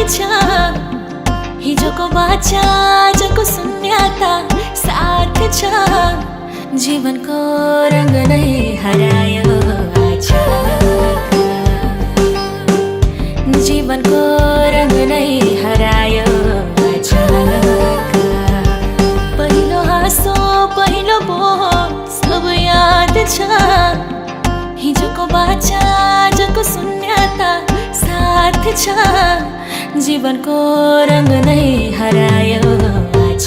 छ हिजोको बाचा आजको शून्यता साथ छ जीवनको रंग नै हरायो आज जीवनको रंग नै हरायो आज पहिलो हाँसो पहिलो बोल सब याद छ हिजोको बाचा आजको शून्यता साथ छ जीवनको रंग नै हरायो आज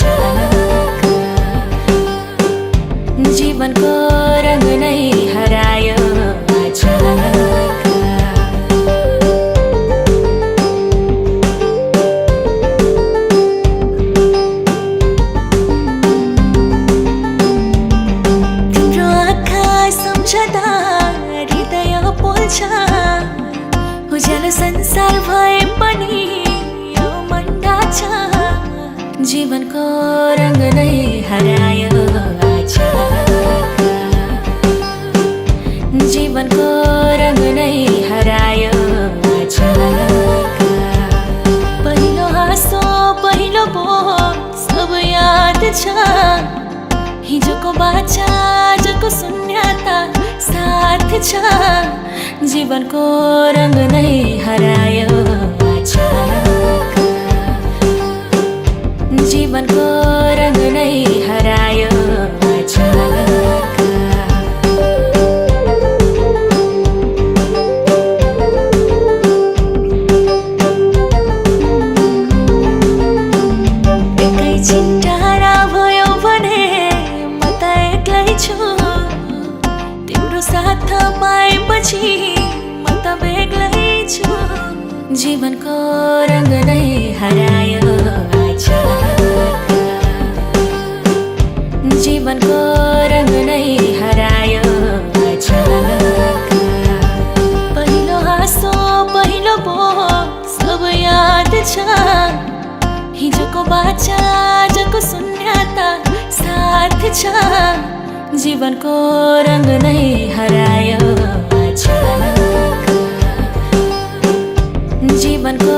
जीवनको रंग नै हरायो आज तिम्रो आँखा सम्झदा हृदय पोल्छ उज्यालो संसार भए पनि यो मन्डा छ जीवनको रंग नै हरायो आज जीवनको रंग नै हरायो आज पहिलो हाँसो पहिलो बोल सब याद छ हिजोको बाचा आजको शून्यता साथ छ जीवनको रंग नै हरायो आज जीवनको रंग नै हरायो आज एकैछिन टाढा भयो भने म त एक्लै छु तिम्रो साथ पाएपछि म त बेग्लै छु जीवनको रंग नै हरायो आज जीवनको रंग नै हरायो आज पहिलो हाँसो पहिलो बोल सब याद छ हिजोको बाचा आजको शून्यता साथ छ जीवनको रंग नै हरायो आज जीवनको